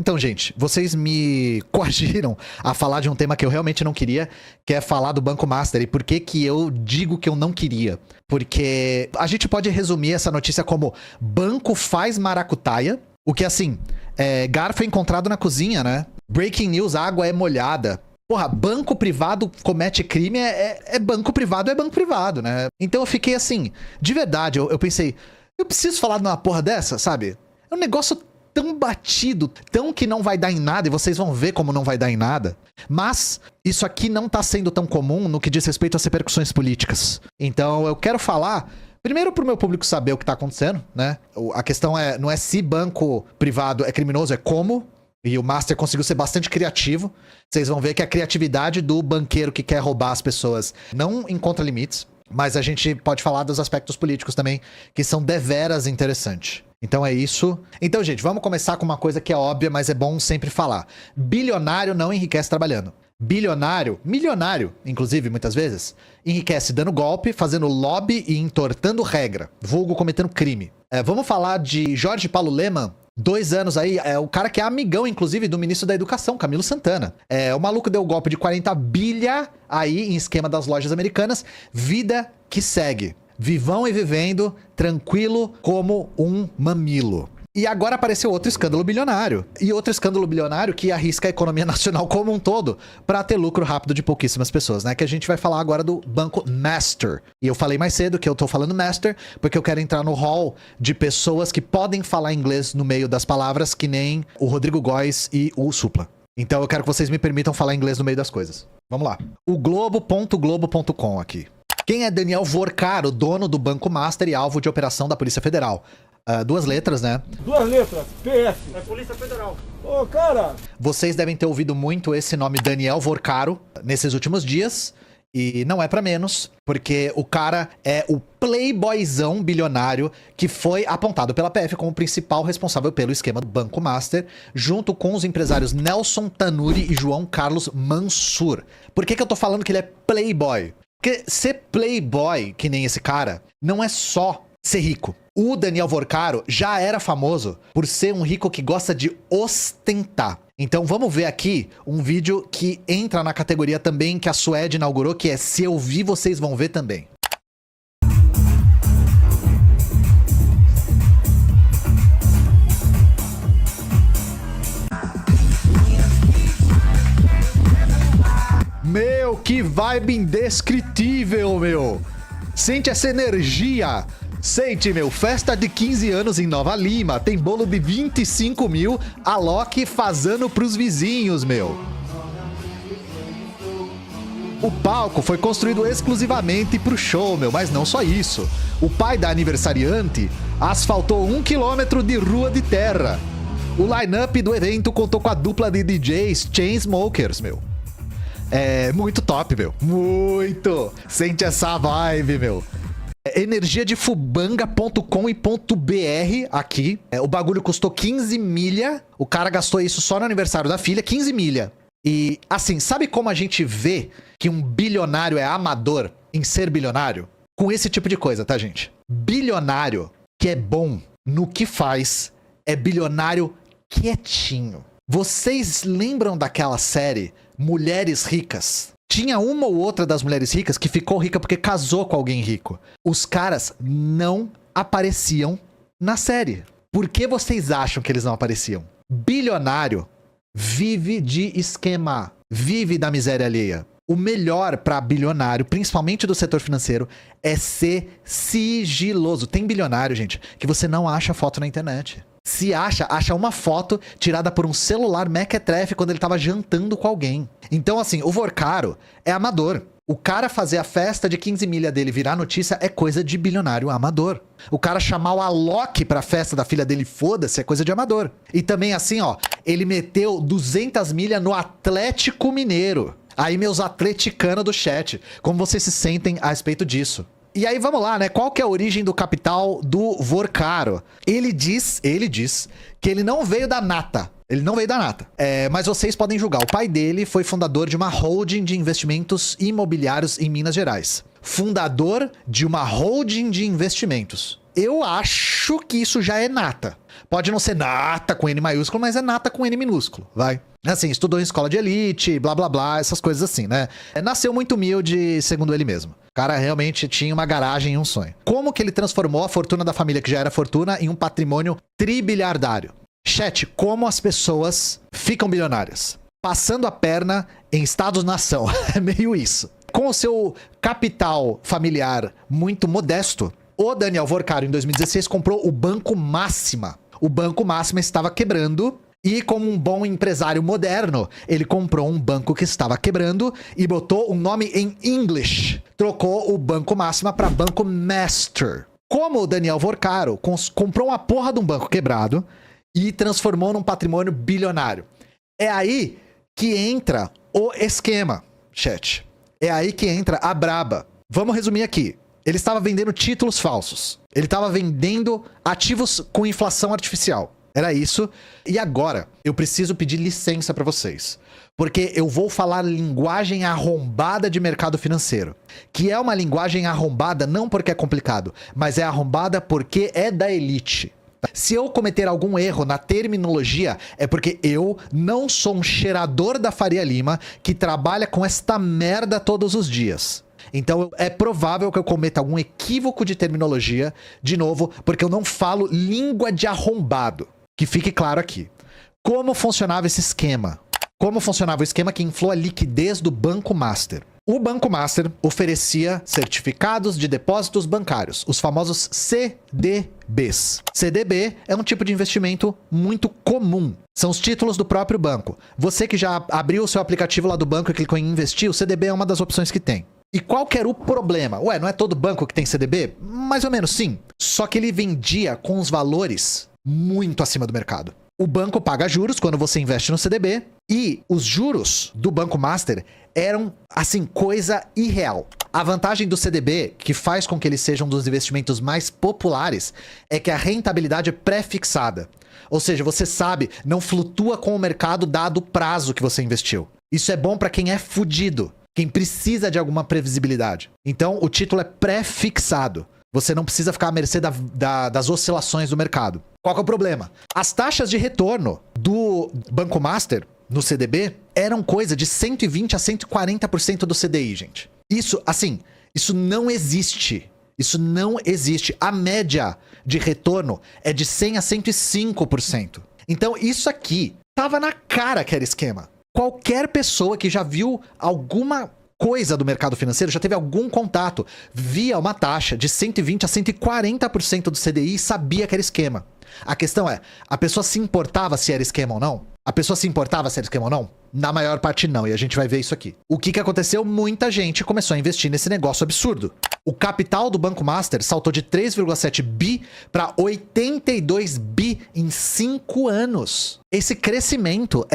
Então, gente, vocês me coagiram a falar de um tema que eu realmente não queria, que é falar do Banco Master. E por que que eu digo que eu não queria? Porque a gente pode resumir essa notícia como banco faz maracutaia, o que assim, garfo é encontrado na cozinha, né? Breaking news, água é molhada. Porra, banco privado comete crime, banco privado, né? Então eu fiquei assim, de verdade, eu pensei, eu preciso falar de uma porra dessa, sabe? É um negócio tão batido, tão que não vai dar em nada, e vocês vão ver como não vai dar em nada. Mas isso aqui não tá sendo tão comum no que diz respeito às repercussões políticas. Então eu quero falar, primeiro pro meu público saber o que tá acontecendo, né? A questão não é se banco privado é criminoso, é como. E o Master conseguiu ser bastante criativo. Vocês vão ver que a criatividade do banqueiro que quer roubar as pessoas não encontra limites. Mas a gente pode falar dos aspectos políticos também, que são deveras interessantes. Então é isso. Então, gente, vamos começar com uma coisa que é óbvia, mas é bom sempre falar. Bilionário não enriquece trabalhando. Bilionário, milionário, inclusive, muitas vezes, enriquece dando golpe, fazendo lobby e entortando regra. Vulgo cometendo crime. Vamos falar de Jorge Paulo Lemann. 2 anos aí, o cara que é amigão, inclusive, do ministro da Educação, Camilo Santana. O maluco deu golpe de 40 bilha aí em esquema das lojas americanas. Vida que segue. Vivão e vivendo, tranquilo como um mamilo. E agora apareceu outro escândalo bilionário. E outro escândalo bilionário que arrisca a economia nacional como um todo para ter lucro rápido de pouquíssimas pessoas, né? Que a gente vai falar agora do Banco Master. E eu falei mais cedo que eu tô falando Master porque eu quero entrar no hall de pessoas que podem falar inglês no meio das palavras, que nem o Rodrigo Góes e o Supla. Então eu quero que vocês me permitam falar inglês no meio das coisas. Vamos lá. O globo.globo.com aqui. Quem é Daniel Vorcaro, dono do Banco Master e alvo de operação da Polícia Federal? 2 letras, né? 2 letras, PF. É Polícia Federal. Ô, cara! Vocês devem ter ouvido muito esse nome Daniel Vorcaro nesses últimos dias. E não é pra menos, porque o cara é o playboyzão bilionário que foi apontado pela PF como o principal responsável pelo esquema do Banco Master, junto com os empresários Nelson Tanuri e João Carlos Mansur. Por que eu tô falando que ele é playboy? Porque ser playboy, que nem esse cara, não é só ser rico. O Daniel Vorcaro já era famoso por ser um rico que gosta de ostentar. Então vamos ver aqui um vídeo que entra na categoria também que a Suede inaugurou, que é Se Eu Vi, Vocês Vão Ver Também. Meu, que vibe indescritível, meu! Sente essa energia! Sente, meu, festa de 15 anos em Nova Lima, tem bolo de 25 mil, a Loki fazendo pros vizinhos, meu. O palco foi construído exclusivamente pro show, meu, mas não só isso. O pai da aniversariante asfaltou 1 quilômetro de rua de terra. O line-up do evento contou com a dupla de DJs Chainsmokers, meu. É muito top, meu. Muito! Sente essa vibe, meu. Energia de fubanga.com e .br aqui. O bagulho custou 15 milha. O cara gastou isso só no aniversário da filha, 15 milha. E, assim, sabe como a gente vê que um bilionário é amador em ser bilionário? Com esse tipo de coisa, tá, gente? Bilionário que é bom no que faz é bilionário quietinho. Vocês lembram daquela série Mulheres Ricas? Tinha uma ou outra das mulheres ricas que ficou rica porque casou com alguém rico. Os caras não apareciam na série. Por que vocês acham que eles não apareciam? Bilionário vive de esquema, vive da miséria alheia. O melhor para bilionário, principalmente do setor financeiro, é ser sigiloso. Tem bilionário, gente, que você não acha foto na internet. Se acha uma foto tirada por um celular mequetrefe quando ele tava jantando com alguém. Então, assim, o Vorcaro é amador. O cara fazer a festa de 15 milha dele virar notícia é coisa de bilionário amador. O cara chamar o Alok pra festa da filha dele, foda-se, é coisa de amador. E também, assim, ó, ele meteu 200 milhas no Atlético Mineiro. Aí, meus atleticanos do chat, como vocês se sentem a respeito disso? E aí, vamos lá, né? Qual que é a origem do capital do Vorcaro? Ele diz que ele não veio da nata. Ele não veio da nata. Mas vocês podem julgar. O pai dele foi fundador de uma holding de investimentos imobiliários em Minas Gerais. Fundador de uma holding de investimentos. Eu acho acho que isso já é nata. Pode não ser nata com N maiúsculo, mas é nata com N minúsculo, vai. Assim, estudou em escola de elite, blá blá blá, essas coisas assim, né? Nasceu muito humilde, segundo ele mesmo. O cara realmente tinha uma garagem e um sonho. Como que ele transformou a fortuna da família, que já era fortuna, em um patrimônio tribiliardário? Chat, como as pessoas ficam bilionárias? Passando a perna em estados-nação. É meio isso. Com o seu capital familiar muito modesto, o Daniel Vorcaro, em 2016, comprou o Banco Máxima. O Banco Máxima estava quebrando e, como um bom empresário moderno, ele comprou um banco que estava quebrando e botou um nome em English. Trocou o Banco Máxima para Banco Master. Como o Daniel Vorcaro comprou uma porra de um banco quebrado e transformou num patrimônio bilionário. É aí que entra o esquema, chat. É aí que entra a braba. Vamos resumir aqui. Ele estava vendendo títulos falsos. Ele estava vendendo ativos com inflação artificial. Era isso. E agora, eu preciso pedir licença para vocês. Porque eu vou falar linguagem arrombada de mercado financeiro. Que é uma linguagem arrombada não porque é complicado, mas é arrombada porque é da elite. Se eu cometer algum erro na terminologia, é porque eu não sou um cheirador da Faria Lima que trabalha com esta merda todos os dias. Então é provável que eu cometa algum equívoco de terminologia, de novo, porque eu não falo língua de arrombado. Que fique claro aqui. Como funcionava esse esquema? Como funcionava o esquema que inflou a liquidez do Banco Master? O Banco Master oferecia certificados de depósitos bancários, os famosos CDBs. CDB é um tipo de investimento muito comum. São os títulos do próprio banco. Você que já abriu o seu aplicativo lá do banco e clicou em investir, o CDB é uma das opções que tem. E qual que era o problema? Ué, não é todo banco que tem CDB? Mais ou menos sim. Só que ele vendia com os valores muito acima do mercado. O banco paga juros quando você investe no CDB e os juros do Banco Master eram, assim, coisa irreal. A vantagem do CDB, que faz com que ele seja um dos investimentos mais populares, é que a rentabilidade é pré-fixada. Ou seja, você sabe, não flutua com o mercado dado o prazo que você investiu. Isso é bom para quem é fudido, quem precisa de alguma previsibilidade. Então, o título é pré-fixado. Você não precisa ficar à mercê das oscilações do mercado. Qual que é o problema? As taxas de retorno do Banco Master no CDB eram coisa de 120% a 140% do CDI, gente. Isso, assim, isso não existe. Isso não existe. A média de retorno é de 100% a 105%. Então, isso aqui tava na cara que era esquema. Qualquer pessoa que já viu alguma coisa do mercado financeiro, já teve algum contato, via uma taxa de 120% a 140% do CDI e sabia que era esquema. A questão é, a pessoa se importava se era esquema ou não? A pessoa se importava se era esquema ou não? Na maior parte não, e a gente vai ver isso aqui. O que aconteceu? Muita gente começou a investir nesse negócio absurdo. O capital do Banco Master saltou de 3,7 bi para 82 bi em 5 anos. Esse crescimento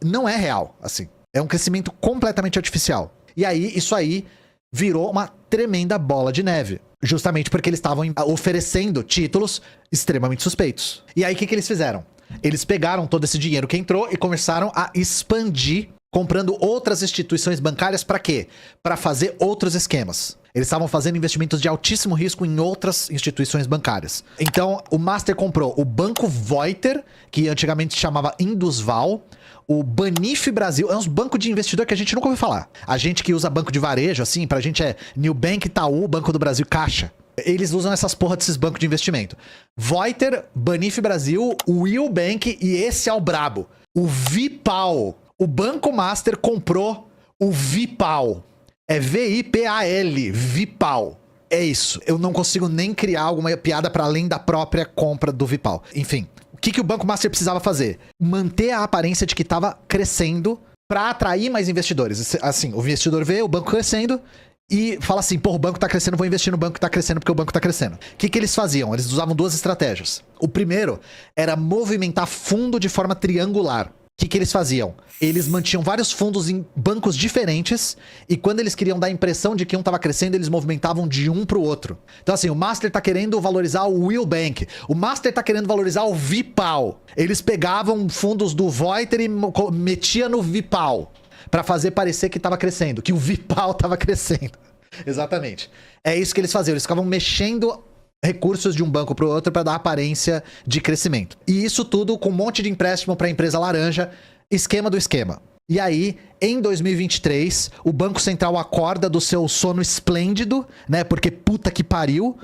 não é real, assim. É um crescimento completamente artificial. E aí, isso aí virou uma tremenda bola de neve. Justamente porque eles estavam oferecendo títulos extremamente suspeitos. E aí, o que eles fizeram? Eles pegaram todo esse dinheiro que entrou e começaram a expandir, comprando outras instituições bancárias para quê? Para fazer outros esquemas. Eles estavam fazendo investimentos de altíssimo risco em outras instituições bancárias. Então, o Master comprou o Banco Voiter, que antigamente se chamava Indusval, o Banif Brasil, é um banco de investidor que a gente nunca ouviu falar. A gente que usa banco de varejo, assim, pra gente é Nubank, Itaú, Banco do Brasil, Caixa. Eles usam essas porra desses bancos de investimento. Voiter, Banif Brasil, Will Bank e esse é o brabo. O Vipal. O Banco Master comprou o Vipal. É V-I-P-A-L, Vipal. É isso. Eu não consigo nem criar alguma piada para além da própria compra do Vipal. Enfim, o que o Banco Master precisava fazer? Manter a aparência de que estava crescendo para atrair mais investidores. Assim, o investidor vê o banco crescendo e fala assim, pô, o banco tá crescendo, vou investir no banco que tá crescendo porque o banco tá crescendo. O que eles faziam? Eles usavam duas estratégias. O primeiro era movimentar fundo de forma triangular. O que eles faziam? Eles mantinham vários fundos em bancos diferentes e quando eles queriam dar a impressão de que um estava crescendo, eles movimentavam de um para o outro. Então assim, o Master tá querendo valorizar o Will Bank, o Master tá querendo valorizar o Vipal. Eles pegavam fundos do Voiter e metia no Vipal para fazer parecer que estava crescendo, que o Vipal estava crescendo. Exatamente. É isso que eles faziam, eles ficavam mexendo recursos de um banco para o outro para dar aparência de crescimento. E isso tudo com um monte de empréstimo para a empresa laranja, esquema do esquema. E aí, em 2023, o Banco Central acorda do seu sono esplêndido, né? Porque puta que pariu,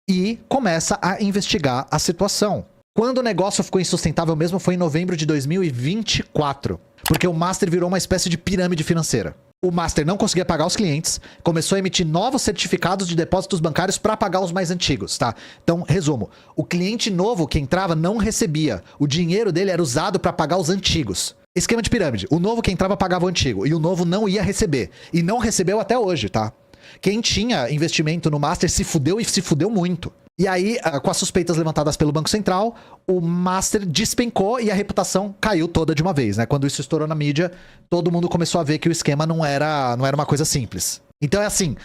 e começa a investigar a situação. Quando o negócio ficou insustentável mesmo foi em novembro de 2024, porque o Master virou uma espécie de pirâmide financeira. O Master não conseguia pagar os clientes, começou a emitir novos certificados de depósitos bancários para pagar os mais antigos, tá? Então, resumo, o cliente novo que entrava não recebia, o dinheiro dele era usado para pagar os antigos. Esquema de pirâmide, o novo que entrava pagava o antigo, e o novo não ia receber, e não recebeu até hoje, tá? Quem tinha investimento no Master se fudeu e se fudeu muito. E aí, com as suspeitas levantadas pelo Banco Central, o Master despencou e a reputação caiu toda de uma vez, né? Quando isso estourou na mídia, todo mundo começou a ver que o esquema não era uma coisa simples. Então é assim,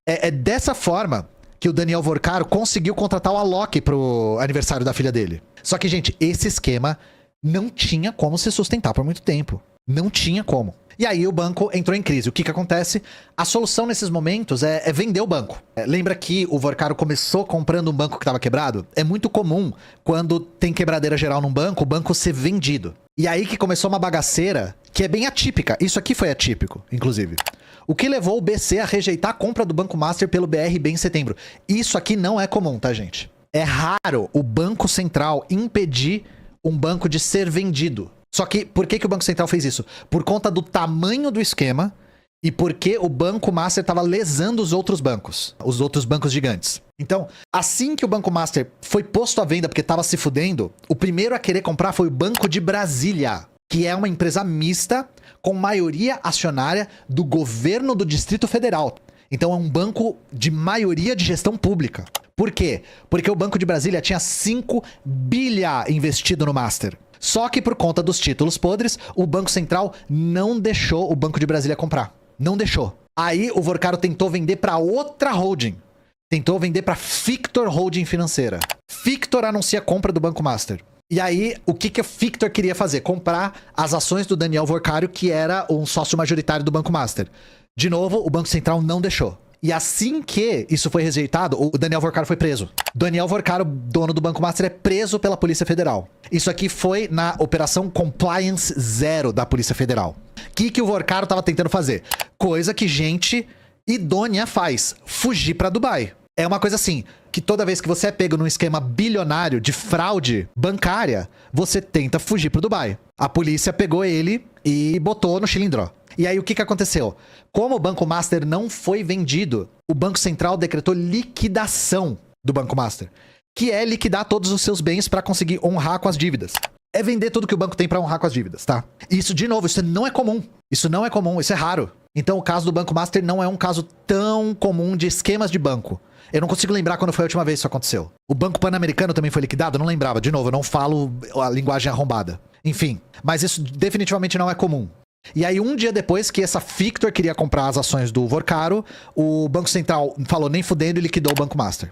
é dessa forma que o Daniel Vorcaro conseguiu contratar o Alok pro aniversário da filha dele. Só que, gente, esse esquema não tinha como se sustentar por muito tempo. Não tinha como. E aí o banco entrou em crise. O que acontece? A solução nesses momentos é vender o banco. Lembra que o Vorcaro começou comprando um banco que estava quebrado? É muito comum, quando tem quebradeira geral num banco, o banco ser vendido. E aí que começou uma bagaceira que é bem atípica. Isso aqui foi atípico, inclusive. O que levou o BC a rejeitar a compra do Banco Master pelo BRB em setembro. Isso aqui não é comum, tá, gente? É raro o Banco Central impedir um banco de ser vendido. Só que, por que o Banco Central fez isso? Por conta do tamanho do esquema e porque o Banco Master estava lesando os outros bancos gigantes. Então, assim que o Banco Master foi posto à venda porque estava se fudendo, o primeiro a querer comprar foi o Banco de Brasília, que é uma empresa mista com maioria acionária do governo do Distrito Federal. Então é um banco de maioria de gestão pública. Por quê? Porque o Banco de Brasília tinha 5 bilhões investido no Master. Só que por conta dos títulos podres, o Banco Central não deixou o Banco de Brasília comprar. Não deixou. Aí o Vorcaro tentou vender para outra holding. Tentou vender para Fictor Holding Financeira. Fictor anuncia a compra do Banco Master. E aí, o que a Fictor queria fazer? Comprar as ações do Daniel Vorcaro, que era um sócio majoritário do Banco Master. De novo, o Banco Central não deixou. E assim que isso foi rejeitado, o Daniel Vorcaro foi preso. Daniel Vorcaro, dono do Banco Master, é preso pela Polícia Federal. Isso aqui foi na Operação Compliance Zero da Polícia Federal. O que o Vorcaro estava tentando fazer? Coisa que gente idônea faz. Fugir para Dubai. É uma coisa assim, que toda vez que você é pego num esquema bilionário de fraude bancária, você tenta fugir para Dubai. A polícia pegou ele e botou no chilindró. E aí o que aconteceu? Como o Banco Master não foi vendido, o Banco Central decretou liquidação do Banco Master, que é liquidar todos os seus bens para conseguir honrar com as dívidas. É vender tudo que o banco tem para honrar com as dívidas, tá? E isso, de novo, isso não é comum. Isso não é comum, isso é raro. Então o caso do Banco Master não é um caso tão comum de esquemas de banco. Eu não consigo lembrar quando foi a última vez que isso aconteceu. O Banco Pan-Americano também foi liquidado? Eu não lembrava. De novo, eu não falo a linguagem arrombada. Enfim, mas isso definitivamente não é comum. E aí, um dia depois que essa Fictor queria comprar as ações do Vorcaro, o Banco Central falou nem fudendo e liquidou o Banco Master.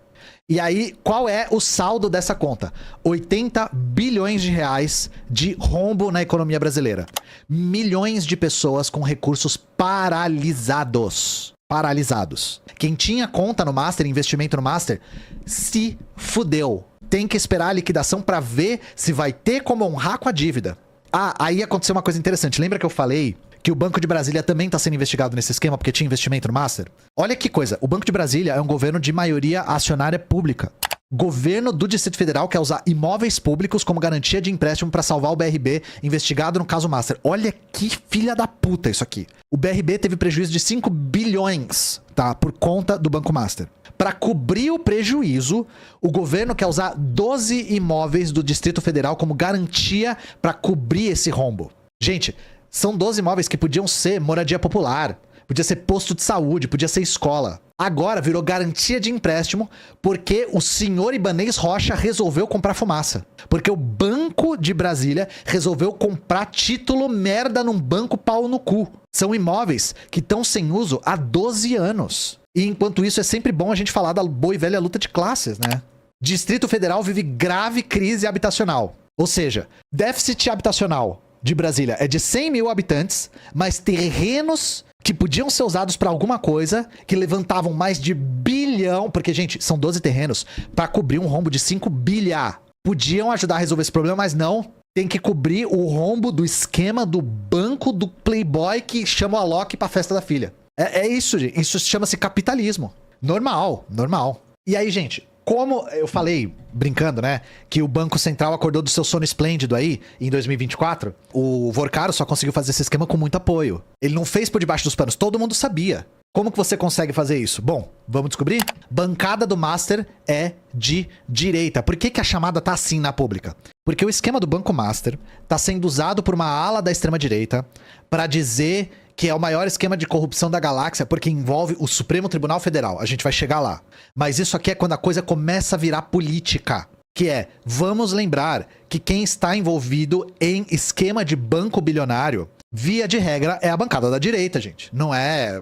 E aí, qual é o saldo dessa conta? 80 bilhões de reais de rombo na economia brasileira. Milhões de pessoas com recursos paralisados. Paralisados. Quem tinha conta no Master, investimento no Master, se fudeu. Tem que esperar a liquidação para ver se vai ter como honrar com a dívida. Ah, aí aconteceu uma coisa interessante. Lembra que eu falei que o Banco de Brasília também está sendo investigado nesse esquema porque tinha investimento no Master? Olha que coisa. O Banco de Brasília é um governo de maioria acionária pública. Governo do Distrito Federal quer usar imóveis públicos como garantia de empréstimo para salvar o BRB investigado no caso Master. Olha que filha da puta isso aqui. O BRB teve prejuízo de 5 bilhões, tá? Por conta do Banco Master. Para cobrir o prejuízo, o governo quer usar 12 imóveis do Distrito Federal como garantia para cobrir esse rombo. Gente, são 12 imóveis que podiam ser moradia popular, podia ser posto de saúde, podia ser escola. Agora virou garantia de empréstimo porque o senhor Ibanez Rocha resolveu comprar fumaça. Porque o Banco de Brasília resolveu comprar título merda num banco pau no cu. São imóveis que estão sem uso há 12 anos. E enquanto isso é sempre bom a gente falar da boa e velha luta de classes, né? Distrito Federal vive grave crise habitacional. Ou seja, déficit habitacional de Brasília é de 100 mil habitantes, mas terrenos que podiam ser usados para alguma coisa, que levantavam mais de bilhões bilhão, porque, gente, são 12 terrenos pra cobrir um rombo de 5 bilhão. Podiam ajudar a resolver esse problema, mas não. Tem que cobrir o rombo do esquema do banco do playboy que chama o Alok pra festa da filha. É isso, gente. Isso chama-se capitalismo. Normal. E aí, gente, como eu falei, brincando, né, que o Banco Central acordou do seu sono esplêndido aí, em 2024, o Vorkaro só conseguiu fazer esse esquema com muito apoio. Ele não fez por debaixo dos panos, todo mundo sabia. Como que você consegue fazer isso? Bom, vamos descobrir? Bancada do Master é de direita. Por que a chamada tá assim na pública? Porque o esquema do Banco Master tá sendo usado por uma ala da extrema-direita para dizer que é o maior esquema de corrupção da galáxia, porque envolve o Supremo Tribunal Federal. A gente vai chegar lá. Mas isso aqui é quando a coisa começa a virar política. Que é, vamos lembrar que quem está envolvido em esquema de banco bilionário, via de regra, é a bancada da direita, gente.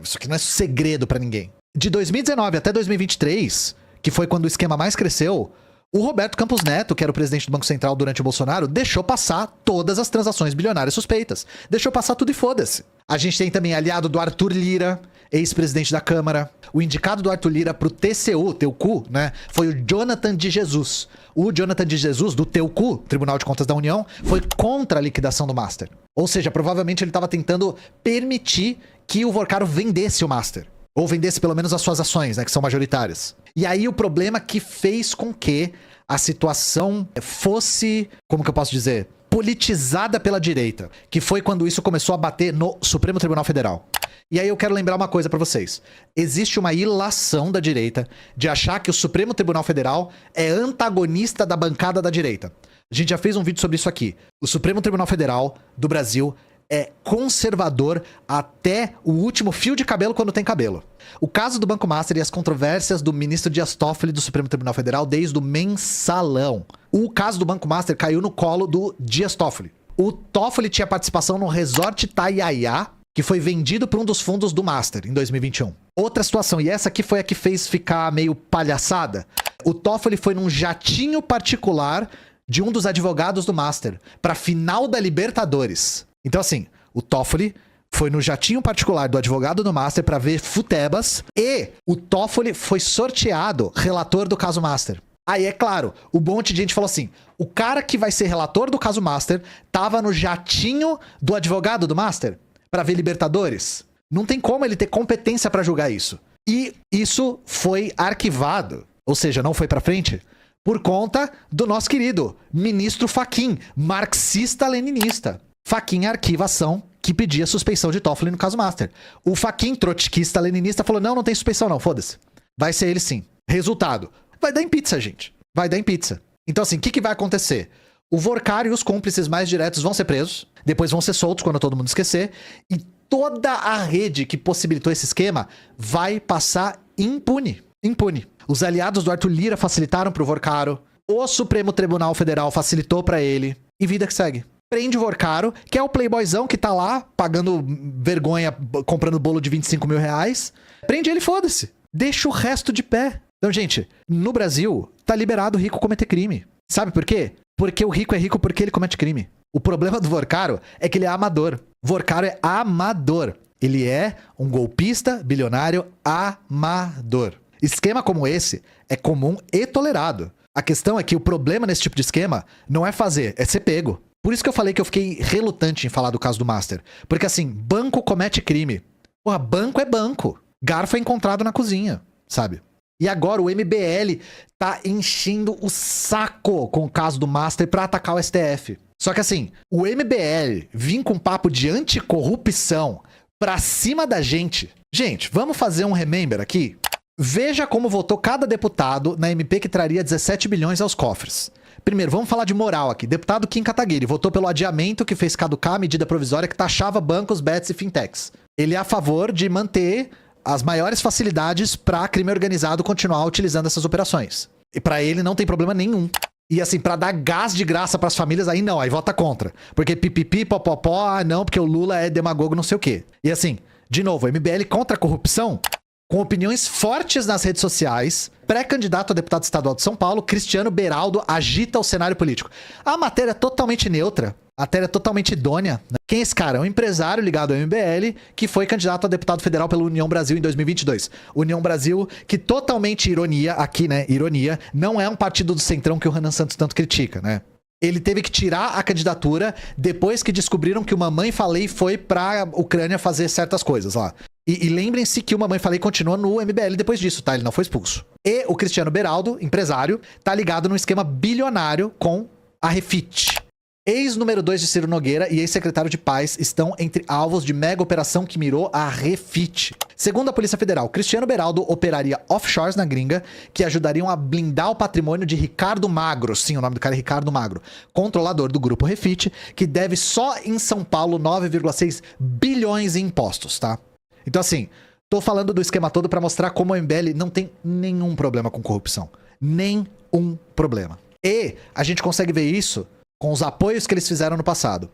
Isso aqui não é segredo pra ninguém. De 2019 até 2023, que foi quando o esquema mais cresceu, o Roberto Campos Neto, que era o presidente do Banco Central durante o Bolsonaro, deixou passar todas as transações bilionárias suspeitas. Deixou passar tudo e foda-se. A gente tem também aliado do Arthur Lira, ex-presidente da Câmara. O indicado do Arthur Lira pro TCU, TCU, né, foi o Jonathan de Jesus. O Jonathan de Jesus, do TCU, Tribunal de Contas da União, foi contra a liquidação do Master. Ou seja, provavelmente ele estava tentando permitir que o Vorkaro vendesse o Master. Ou vendesse pelo menos as suas ações, né, que são majoritárias. E aí o problema que fez com que a situação fosse, como que eu posso dizer, politizada pela direita, que foi quando isso começou a bater no Supremo Tribunal Federal. E aí eu quero lembrar uma coisa pra vocês. Existe uma ilação da direita de achar que o Supremo Tribunal Federal é antagonista da bancada da direita. A gente já fez um vídeo sobre isso aqui. O Supremo Tribunal Federal do Brasil é conservador até o último fio de cabelo quando tem cabelo. O caso do Banco Master e as controvérsias do ministro Dias Toffoli do Supremo Tribunal Federal desde o mensalão. O caso do Banco Master caiu no colo do Dias Toffoli. O Toffoli tinha participação no Resort Itaiaia, que foi vendido por um dos fundos do Master em 2021. Outra situação, e essa aqui foi a que fez ficar meio palhaçada. O Toffoli foi num jatinho particular de um dos advogados do Master para a final da Libertadores. Então assim, o Toffoli foi no jatinho particular do advogado do Master para ver futebas e o Toffoli foi sorteado relator do caso Master. Aí, é claro, um monte de gente falou assim, o cara que vai ser relator do caso Master tava no jatinho do advogado do Master para ver Libertadores. Não tem como ele ter competência para julgar isso. E isso foi arquivado, ou seja, não foi para frente, por conta do nosso querido ministro Fachin, marxista-leninista. Fachin arquiva a ação que pedia suspeição de Toffoli no caso Master. O Fachin, trotskista-leninista, falou, não tem suspeição não, foda-se. Vai ser ele sim. Resultado, vai dar em pizza, gente. Vai dar em pizza. Então assim, o que vai acontecer? O Vorkaro e os cúmplices mais diretos vão ser presos, depois vão ser soltos quando todo mundo esquecer, e toda a rede que possibilitou esse esquema vai passar impune. Impune. Os aliados do Arthur Lira facilitaram pro Vorkaro, o Supremo Tribunal Federal facilitou pra ele, e vida que segue. Prende o Vorkaro, que é o playboyzão que tá lá, pagando vergonha, comprando bolo de 25 mil reais. Prende ele, foda-se. Deixa o resto de pé. Então, gente, no Brasil, tá liberado o rico cometer crime. Sabe por quê? Porque o rico é rico porque ele comete crime. O problema do Vorkaro é que ele é amador. Vorkaro é amador. Ele é um golpista bilionário amador. Esquema como esse é comum e tolerado. A questão é que o problema nesse tipo de esquema não é fazer, é ser pego. Por isso que eu falei que eu fiquei relutante em falar do caso do Master. Porque assim, banco comete crime. Porra, banco é banco. Garfo é encontrado na cozinha, sabe? E agora o MBL tá enchendo o saco com o caso do Master pra atacar o STF. Só que assim, o MBL vir com papo de anticorrupção pra cima da gente... Gente, vamos fazer um remember aqui? Veja como votou cada deputado na MP que traria 17 bilhões aos cofres. Primeiro, vamos falar de moral aqui. Deputado Kim Kataguiri votou pelo adiamento que fez caducar a medida provisória que taxava bancos, bets e fintechs. Ele é a favor de manter as maiores facilidades para crime organizado continuar utilizando essas operações. E para ele não tem problema nenhum. E assim, para dar gás de graça para as famílias, aí não, aí vota contra. Porque pipipi, popopó, não, porque o Lula é demagogo, não sei o quê. E assim, de novo, MBL contra a corrupção, com opiniões fortes nas redes sociais, pré-candidato a deputado estadual de São Paulo, Cristiano Beraldo, agita o cenário político. A matéria é totalmente neutra. matéria totalmente idônea. Quem é esse cara? É um empresário ligado ao MBL que foi candidato a deputado federal pela União Brasil em 2022. União Brasil, que totalmente ironia, aqui, né, ironia, não é um partido do centrão que o Renan Santos tanto critica, né? Ele teve que tirar a candidatura depois que descobriram que o Mamãe Falei foi pra Ucrânia fazer certas coisas lá. E lembrem-se que o Mamãe Falei continua no MBL depois disso, tá? Ele não foi expulso. E o Cristiano Beraldo, empresário, tá ligado num esquema bilionário com a Refit. Ex-número 2 de Ciro Nogueira e ex-secretário de Paz estão entre alvos de mega operação que mirou a Refit. Segundo a Polícia Federal, Cristiano Beraldo operaria offshores na gringa que ajudariam a blindar o patrimônio de Ricardo Magro, sim, o nome do cara é Ricardo Magro, controlador do grupo Refit, que deve só em São Paulo 9,6 bilhões em impostos, tá? Então assim, tô falando do esquema todo pra mostrar como o MBL não tem nenhum problema com corrupção. Nenhum problema. E a gente consegue ver isso com os apoios que eles fizeram no passado.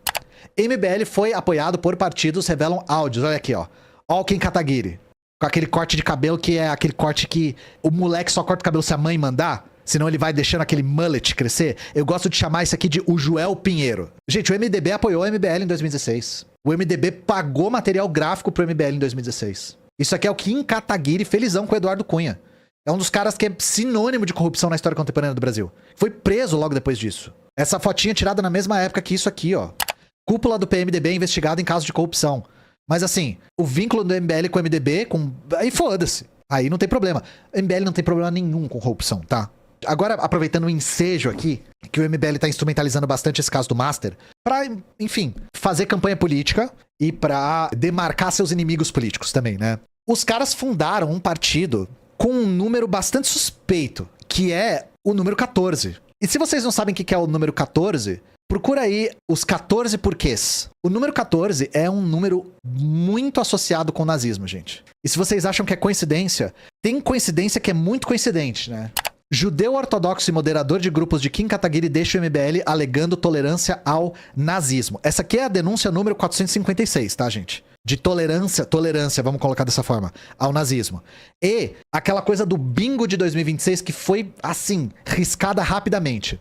MBL foi apoiado por partidos, revelam áudios. Olha aqui, ó. Ó o Kim Kataguiri. Com aquele corte de cabelo que é aquele corte que o moleque só corta o cabelo se a mãe mandar. Senão ele vai deixando aquele mullet crescer. Eu gosto de chamar isso aqui de o Joel Pinheiro. Gente, o MDB apoiou o MBL em 2016. O MDB pagou material gráfico pro MBL em 2016. Isso aqui é o Kim Kataguiri felizão com o Eduardo Cunha. É um dos caras que é sinônimo de corrupção na história contemporânea do Brasil. Foi preso logo depois disso. Essa fotinha tirada na mesma época que isso aqui, ó. Cúpula do PMDB é investigada em caso de corrupção. Mas assim, o vínculo do MBL com o MDB, aí foda-se. Aí não tem problema. O MBL não tem problema nenhum com corrupção, tá? Agora, aproveitando o ensejo aqui, que o MBL tá instrumentalizando bastante esse caso do Master, pra, enfim, fazer campanha política e pra demarcar seus inimigos políticos também, né? Os caras fundaram um partido com um número bastante suspeito, que é o número 14. E se vocês não sabem o que é o número 14, procura aí os 14 porquês. O número 14 é um número muito associado com o nazismo, gente. E se vocês acham que é coincidência, tem coincidência que é muito coincidente, né? Judeu ortodoxo e moderador de grupos de Kim Kataguiri deixa o MBL alegando tolerância ao nazismo. Essa aqui é a denúncia número 456, tá, gente? De tolerância, vamos colocar dessa forma, ao nazismo. E aquela coisa do bingo de 2026 que foi, assim, riscada rapidamente.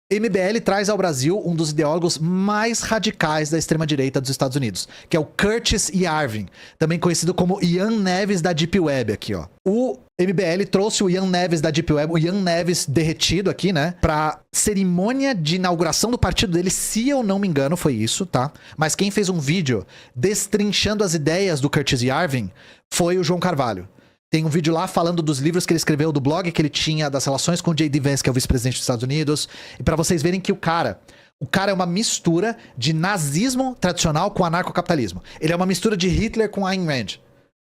MBL traz ao Brasil um dos ideólogos mais radicais da extrema-direita dos Estados Unidos, que é o Curtis Yarvin, também conhecido como Ian Neves da Deep Web aqui, ó. O MBL trouxe o Ian Neves da Deep Web, o Ian Neves derretido aqui, né, pra cerimônia de inauguração do partido dele, se eu não me engano, foi isso, tá? Mas quem fez um vídeo destrinchando as ideias do Curtis Yarvin foi o João Carvalho. Tem um vídeo lá falando dos livros que ele escreveu, do blog que ele tinha, das relações com o J.D. Vance, que é o vice-presidente dos Estados Unidos. E pra vocês verem que o cara é uma mistura de nazismo tradicional com anarcocapitalismo. Ele é uma mistura de Hitler com Ayn Rand.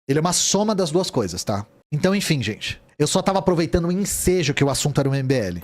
Ele é uma soma das duas coisas, tá? Então, enfim, gente. Eu só tava aproveitando o ensejo que o assunto era o MBL.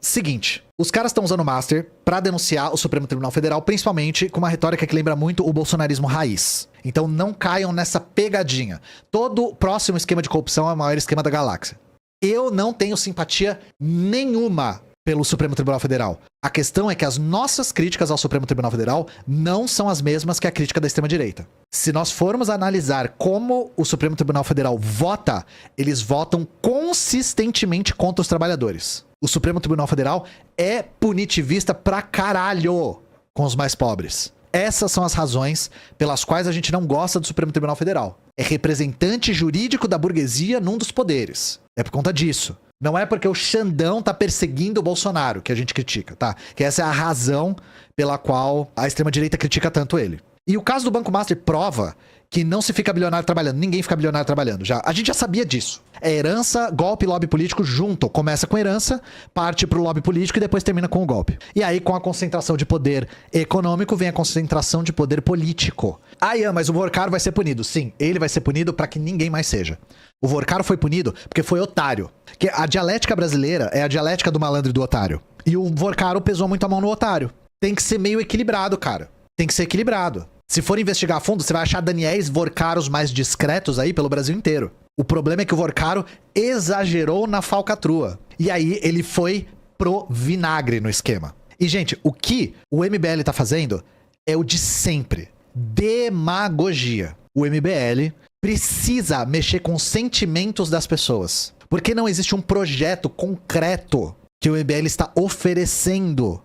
Seguinte, os caras estão usando o Master pra denunciar o Supremo Tribunal Federal, principalmente com uma retórica que lembra muito o bolsonarismo raiz. Então não caiam nessa pegadinha. Todo próximo esquema de corrupção é o maior esquema da galáxia. Eu não tenho simpatia nenhuma pelo Supremo Tribunal Federal. A questão é que as nossas críticas ao Supremo Tribunal Federal não são as mesmas que a crítica da extrema-direita. Se nós formos analisar como o Supremo Tribunal Federal vota, eles votam consistentemente contra os trabalhadores. O Supremo Tribunal Federal é punitivista pra caralho com os mais pobres. Essas são as razões pelas quais a gente não gosta do Supremo Tribunal Federal. É representante jurídico da burguesia num dos poderes. É por conta disso. Não é porque o Xandão tá perseguindo o Bolsonaro que a gente critica, tá? Que essa é a razão pela qual a extrema-direita critica tanto ele. E o caso do Banco Master prova que não se fica bilionário trabalhando. Ninguém fica bilionário trabalhando. A gente já sabia disso. É herança, golpe e lobby político junto. Começa com herança, parte pro lobby político e depois termina com o golpe. E aí, com a concentração de poder econômico, vem a concentração de poder político. Ah, Ian, mas o Vorcaro vai ser punido. Sim, ele vai ser punido pra que ninguém mais seja. O Vorcaro foi punido porque foi otário. Porque a dialética brasileira é a dialética do malandro e do otário. E o Vorcaro pesou muito a mão no otário. Tem que ser meio equilibrado, cara. Tem que ser equilibrado. Se for investigar a fundo, você vai achar Daniéis Vorcaros mais discretos aí pelo Brasil inteiro. O problema é que o Vorcaro exagerou na falcatrua. E aí ele foi pro vinagre no esquema. E, gente, o que o MBL tá fazendo é o de sempre. Demagogia. O MBL precisa mexer com os sentimentos das pessoas. Porque não existe um projeto concreto que o MBL está oferecendo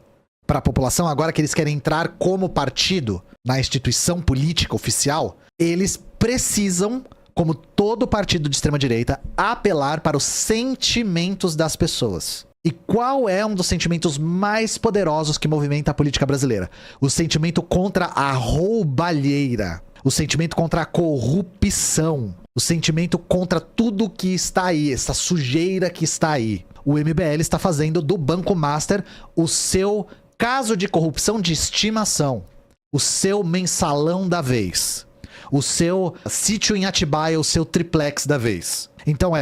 para a população, agora que eles querem entrar como partido na instituição política oficial, eles precisam, como todo partido de extrema-direita, apelar para os sentimentos das pessoas. E qual é um dos sentimentos mais poderosos que movimenta a política brasileira? O sentimento contra a roubalheira. O sentimento contra a corrupção. O sentimento contra tudo que está aí, essa sujeira que está aí. O MBL está fazendo do Banco Master o seu caso de corrupção de estimação. O seu mensalão da vez. O seu sítio em Atibaia, o seu triplex da vez. Então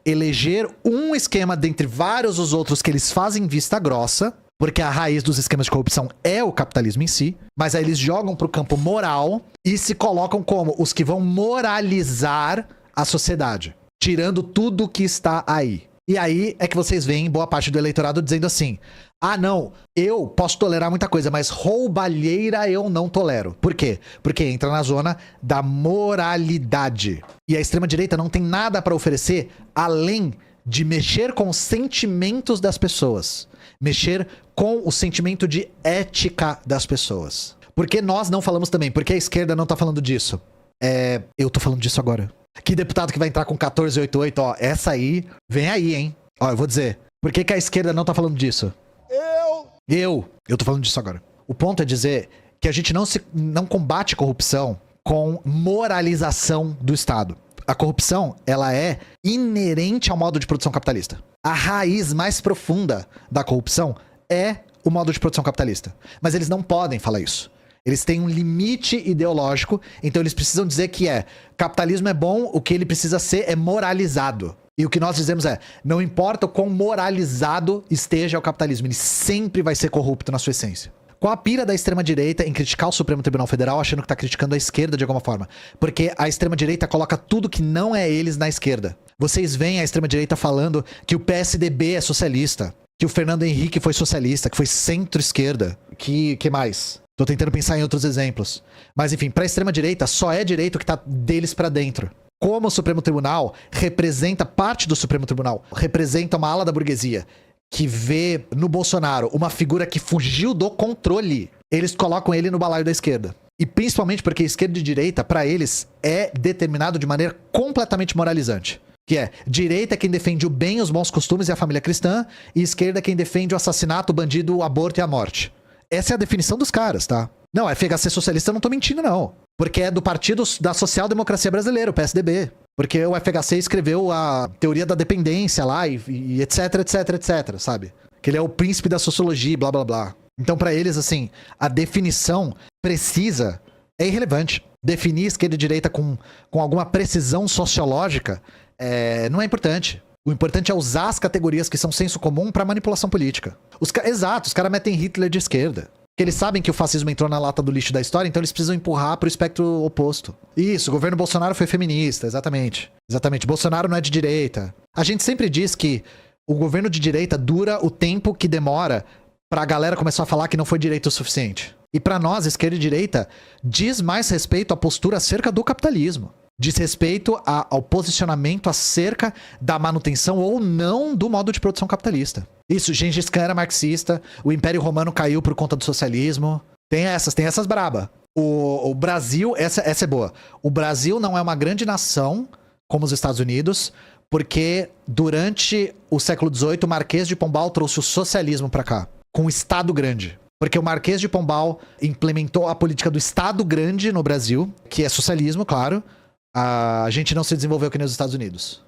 eleger um esquema dentre vários os outros que eles fazem vista grossa, porque a raiz dos esquemas de corrupção é o capitalismo em si, mas aí eles jogam pro campo moral e se colocam como os que vão moralizar a sociedade, tirando tudo que está aí. E aí é que vocês veem boa parte do eleitorado dizendo assim: ah, não, eu posso tolerar muita coisa, mas roubalheira eu não tolero. Por quê? Porque entra na zona da moralidade. E a extrema-direita não tem nada para oferecer além de mexer com os sentimentos das pessoas. Mexer com o sentimento de ética das pessoas. Por que nós não falamos também? Por que a esquerda não tá falando disso? Eu tô falando disso agora. Que deputado que vai entrar com 1488, ó, essa aí, vem aí, hein? Ó, eu vou dizer. Por que a esquerda não tá falando disso? Eu tô falando disso agora. O ponto é dizer que a gente não combate corrupção com moralização do Estado. A corrupção, ela é inerente ao modo de produção capitalista. A raiz mais profunda da corrupção é o modo de produção capitalista. Mas eles não podem falar isso. Eles têm um limite ideológico, então eles precisam dizer que capitalismo é bom, o que ele precisa ser é moralizado. E o que nós dizemos não importa o quão moralizado esteja o capitalismo, ele sempre vai ser corrupto na sua essência. Qual a pira da extrema-direita em criticar o Supremo Tribunal Federal achando que tá criticando a esquerda de alguma forma? Porque a extrema-direita coloca tudo que não é eles na esquerda. Vocês veem a extrema-direita falando que o PSDB é socialista, que o Fernando Henrique foi socialista, que foi centro-esquerda. Que mais? Tô tentando pensar em outros exemplos. Mas enfim, pra extrema-direita só é direito que tá deles pra dentro. Como o Supremo Tribunal representa parte do Supremo Tribunal, representa uma ala da burguesia que vê no Bolsonaro uma figura que fugiu do controle, eles colocam ele no balaio da esquerda. E principalmente porque esquerda e direita, pra eles, é determinado de maneira completamente moralizante. Que direita é quem defende o bem, os bons costumes e a família cristã, e esquerda é quem defende o assassinato, o bandido, o aborto e a morte. Essa é a definição dos caras, tá? Não, FHC socialista eu não tô mentindo, não. Porque é do Partido da Social Democracia Brasileira, o PSDB. Porque o FHC escreveu a teoria da dependência lá e etc, etc, etc, sabe? Que ele é o príncipe da sociologia, blá, blá, blá. Então, pra eles, assim, a definição precisa é irrelevante. Definir esquerda e direita com alguma precisão sociológica não é importante. O importante é usar as categorias que são senso comum pra manipulação política. Exato, os caras metem Hitler de esquerda. Porque eles sabem que o fascismo entrou na lata do lixo da história, então eles precisam empurrar pro espectro oposto. Isso, o governo Bolsonaro foi feminista, exatamente. Exatamente, Bolsonaro não é de direita. A gente sempre diz que o governo de direita dura o tempo que demora pra galera começar a falar que não foi direito o suficiente. E pra nós, esquerda e direita, diz mais respeito à postura acerca do capitalismo. Diz respeito ao posicionamento acerca da manutenção ou não do modo de produção capitalista. Isso, Gengis Khan era marxista, o Império Romano caiu por conta do socialismo. Tem essas braba. O Brasil, essa é boa. O Brasil não é uma grande nação, como os Estados Unidos, porque durante o século XVIII, o Marquês de Pombal trouxe o socialismo pra cá, com o Estado Grande. Porque o Marquês de Pombal implementou a política do Estado Grande no Brasil, que é socialismo, claro. A gente não se desenvolveu que nem os Estados Unidos.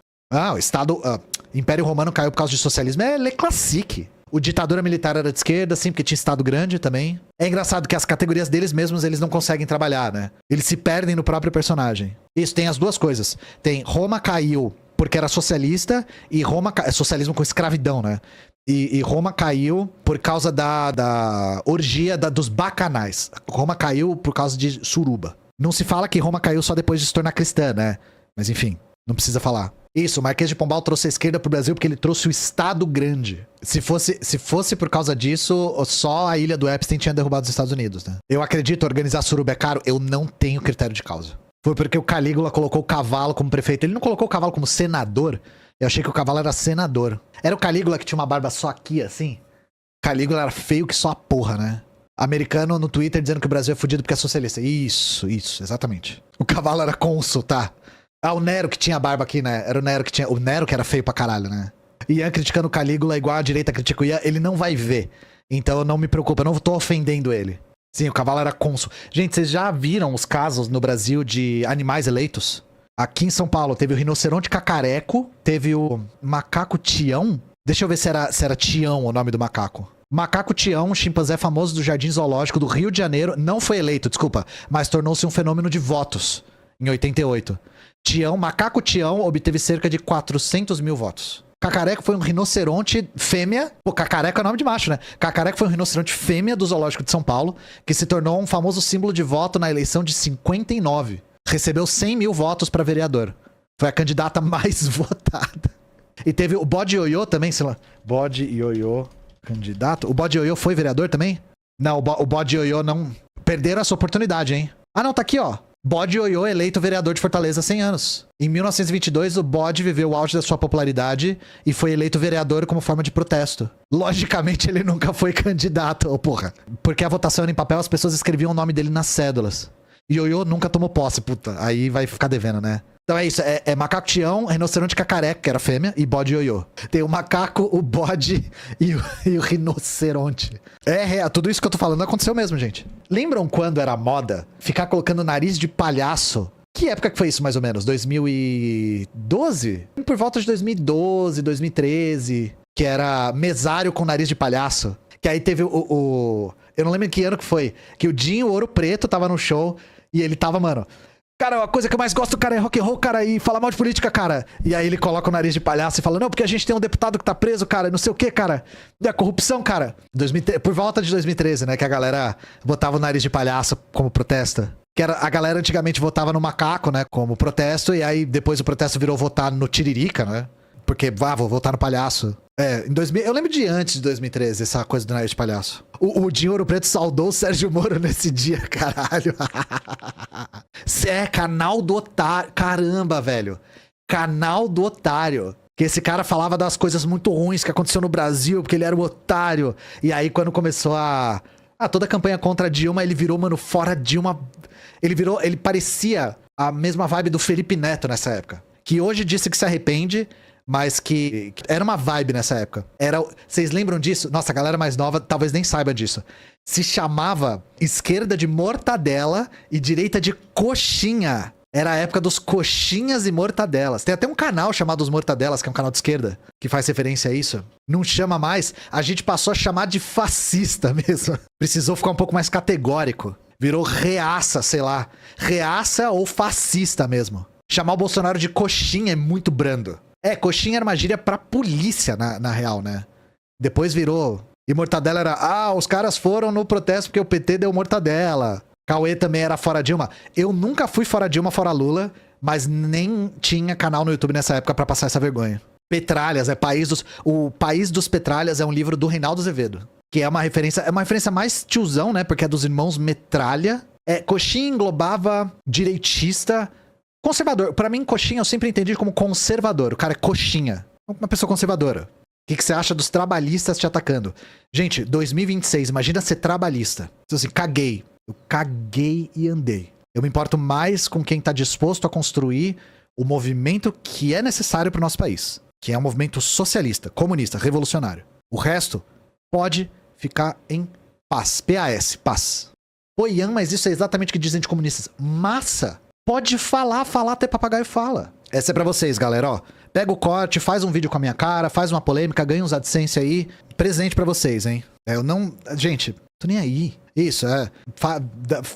Império Romano caiu por causa de socialismo. Le classique. O ditadura militar era de esquerda, sim, porque tinha Estado Grande também. É engraçado que as categorias deles mesmos, eles não conseguem trabalhar, né? Eles se perdem no próprio personagem. Isso, tem as duas coisas. Tem Roma caiu porque era socialista e socialismo com escravidão, né? E Roma caiu por causa da orgia dos bacanais. Roma caiu por causa de suruba. Não se fala que Roma caiu só depois de se tornar cristã, né? Mas enfim, não precisa falar. Isso, o Marquês de Pombal trouxe a esquerda pro Brasil porque ele trouxe o Estado Grande. Se fosse por causa disso, só a ilha do Epstein tinha derrubado os Estados Unidos, né? Eu acredito, organizar suruba é caro, eu não tenho critério de causa. Foi porque o Calígula colocou o cavalo como prefeito. Ele não colocou o cavalo como senador. Eu achei que o cavalo era senador. Era o Calígula que tinha uma barba só aqui, assim? Calígula era feio que só a porra, né? Americano no Twitter dizendo que o Brasil é fudido porque é socialista. Isso, exatamente. O cavalo era cônsul, tá? Ah, o Nero que tinha barba aqui, né? Era o Nero que tinha... O Nero que era feio pra caralho, né? Ian criticando o Calígula igual a direita critica o Ian, ele não vai ver. Então eu não me preocupo, eu não tô ofendendo ele. Sim, o cavalo era cônsul. Gente, vocês já viram os casos no Brasil de animais eleitos? Aqui em São Paulo teve o rinoceronte cacareco, teve o macaco Tião. Deixa eu ver se era Tião o nome do macaco. Macaco Tião, um chimpanzé famoso do Jardim Zoológico do Rio de Janeiro, não foi eleito, desculpa, mas tornou-se um fenômeno de votos em 88. Macaco Tião obteve cerca de 400 mil votos. Cacareco foi um rinoceronte fêmea. Pô, cacareco é nome de macho, né? Cacareco foi um rinoceronte fêmea do Zoológico de São Paulo, que se tornou um famoso símbolo de voto na eleição de 59. Recebeu 100 mil votos pra vereador. Foi a candidata mais votada. E teve o bode ioiô também, sei lá. Bode ioiô, candidato. O bode ioiô foi vereador também? Não, o bode ioiô não... Perderam essa oportunidade, hein? Ah, não, tá aqui, ó. Bode ioiô eleito vereador de Fortaleza há 100 anos. Em 1922, o bode viveu o auge da sua popularidade e foi eleito vereador como forma de protesto. Logicamente, ele nunca foi candidato, ô porra. Porque a votação era em papel, as pessoas escreviam o nome dele nas cédulas. Ioiô nunca tomou posse, puta. Aí vai ficar devendo, né? Então é isso, é macaco Tião, rinoceronte cacareco, que era fêmea, e bode ioiô. Tem o macaco, o bode e o rinoceronte. Tudo isso que eu tô falando aconteceu mesmo, gente. Lembram quando era moda ficar colocando nariz de palhaço? Que época que foi isso, mais ou menos? 2012? Por volta de 2012, 2013, que era mesário com nariz de palhaço. Que aí teve eu não lembro em que ano que foi, que o Dinho Ouro Preto tava no show e ele tava, mano... Cara, a coisa que eu mais gosto, cara, é rock and roll, cara, e falar mal de política, cara. E aí ele coloca o nariz de palhaço e fala, não, porque a gente tem um deputado que tá preso, cara, não sei o que, cara. É corrupção, cara. Por volta de 2013, né, que a galera botava o nariz de palhaço como protesto. Que era, a galera antigamente votava no macaco, né, como protesto, e aí depois o protesto virou votar no Tiririca, né. Porque, vou votar no palhaço. Eu lembro de antes de 2013, essa coisa do nariz de palhaço. O Dinho Ouro Preto saudou o Sérgio Moro nesse dia, caralho. Canal do otário. Caramba, velho. Canal do otário. Que esse cara falava das coisas muito ruins que aconteceu no Brasil, porque ele era um otário. E aí, quando começou toda a campanha contra a Dilma, ele virou, mano, fora Dilma. Ele parecia a mesma vibe do Felipe Neto nessa época. Que hoje disse que se arrepende... Mas que era uma vibe nessa época. Vocês lembram disso? Nossa, a galera mais nova talvez nem saiba disso. Se chamava esquerda de mortadela e direita de coxinha. Era a época dos coxinhas e mortadelas. Tem até um canal chamado Os Mortadelas, que é um canal de esquerda, que faz referência a isso. Não chama mais. A gente passou a chamar de fascista mesmo. Precisou ficar um pouco mais categórico. Virou reaça, sei lá. Reaça ou fascista mesmo. Chamar o Bolsonaro de coxinha é muito brando. Coxinha era uma gíria pra polícia, na real, né? Depois virou... E mortadela era... os caras foram no protesto porque o PT deu mortadela. Cauê também era fora Dilma. Eu nunca fui fora Dilma, fora Lula, mas nem tinha canal no YouTube nessa época pra passar essa vergonha. Petralhas, o País dos Petralhas é um livro do Reinaldo Azevedo. Que é uma referência mais tiozão, né? Porque é dos irmãos Metralha. Coxinha englobava direitista... Conservador. Pra mim, coxinha eu sempre entendi como conservador. O cara é coxinha. Uma pessoa conservadora. O que você acha dos trabalhistas te atacando? Gente, 2026, imagina ser trabalhista. Assim, caguei. Eu caguei e andei. Eu me importo mais com quem tá disposto a construir o movimento que é necessário pro nosso país. Que é um movimento socialista, comunista, revolucionário. O resto pode ficar em paz. PAS, paz. Pô, Ian, mas isso é exatamente o que dizem de comunistas. Massa! Pode falar até papagaio fala. Essa é pra vocês, galera, ó. Pega o corte, faz um vídeo com a minha cara, faz uma polêmica, ganha uns AdSense aí. Presente pra vocês, hein. Eu não... Gente, tô nem aí. Isso,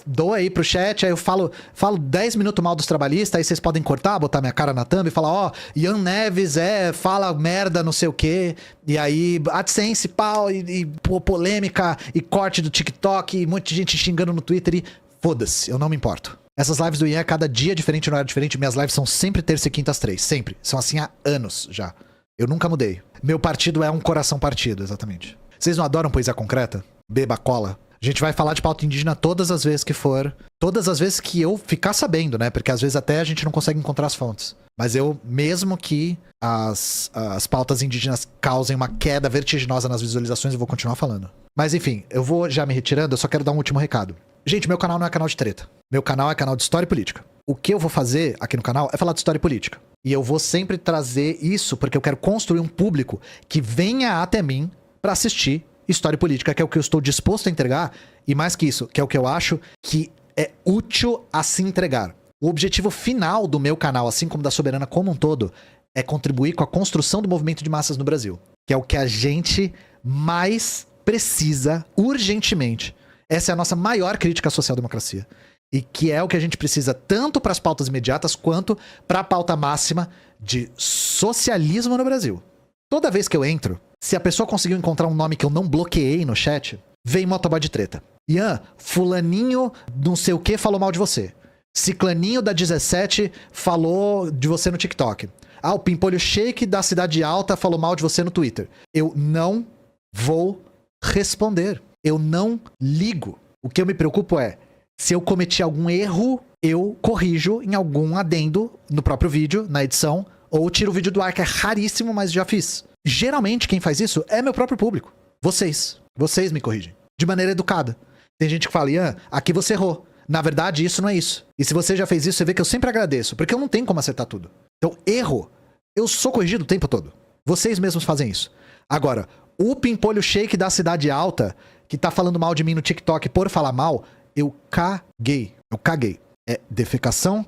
doa aí pro chat, aí eu falo 10 minutos mal dos trabalhistas, aí vocês podem cortar, botar minha cara na thumb e falar, Ian Neves fala merda, não sei o quê. E aí, AdSense, pau, e polêmica, e corte do TikTok, e um monte de gente xingando no Twitter e... Foda-se, eu não me importo. Essas lives do Ian é cada dia diferente, no horário diferente. Minhas lives são sempre terça e quinta às 3. Sempre. São assim há anos já. Eu nunca mudei. Meu partido é um coração partido, exatamente. Vocês não adoram poesia concreta? Beba cola. A gente vai falar de pauta indígena todas as vezes que for. Todas as vezes que eu ficar sabendo, né? Porque às vezes até a gente não consegue encontrar as fontes. Mas eu, mesmo que as pautas indígenas causem uma queda vertiginosa nas visualizações, eu vou continuar falando. Mas enfim, eu vou já me retirando, eu só quero dar um último recado. Gente, meu canal não é canal de treta. Meu canal é canal de história e política. O que eu vou fazer aqui no canal é falar de história e política. E eu vou sempre trazer isso porque eu quero construir um público que venha até mim pra assistir história e política, que é o que eu estou disposto a entregar. E mais que isso, que é o que eu acho que é útil a se entregar. O objetivo final do meu canal, assim como da Soberana como um todo, é contribuir com a construção do movimento de massas no Brasil. Que é o que a gente mais precisa urgentemente. Essa é a nossa maior crítica à social-democracia. E que é o que a gente precisa tanto para as pautas imediatas quanto para a pauta máxima de socialismo no Brasil. Toda vez que eu entro, se a pessoa conseguiu encontrar um nome que eu não bloqueei no chat, vem motoboy de treta. Ian, fulaninho não sei o que falou mal de você. Ciclaninho da 17 falou de você no TikTok. Ah, o Pimpolho Shake da Cidade Alta falou mal de você no Twitter. Eu não vou responder. Eu não ligo. O que eu me preocupo é, se eu cometi algum erro, eu corrijo em algum adendo no próprio vídeo, na edição, ou tiro o vídeo do ar, que é raríssimo, mas já fiz. Geralmente, quem faz isso é meu próprio público. Vocês. Vocês me corrigem. De maneira educada. Tem gente que fala, Ian, aqui você errou. Na verdade, isso não é isso. E se você já fez isso, você vê que eu sempre agradeço, porque eu não tenho como acertar tudo. Então, erro. Eu sou corrigido o tempo todo. Vocês mesmos fazem isso. Agora, o Pimpolho Shake da Cidade Alta, que tá falando mal de mim no TikTok por falar mal, eu caguei. Eu caguei. É defecação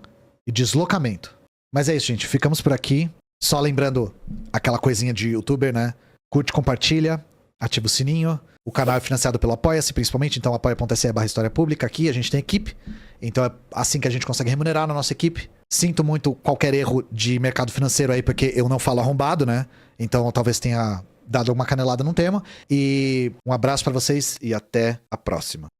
e deslocamento. Mas é isso, gente. Ficamos por aqui. Só lembrando aquela coisinha de youtuber, né? Curte, compartilha, ativa o sininho. O canal é financiado pelo Apoia-se, principalmente. Então, apoia.se/História Pública. Aqui a gente tem equipe. Então, é assim que a gente consegue remunerar na nossa equipe. Sinto muito qualquer erro de mercado financeiro aí, porque eu não falo arrombado, né? Então, talvez tenha dado uma canelada no tema. E um abraço pra vocês e até a próxima.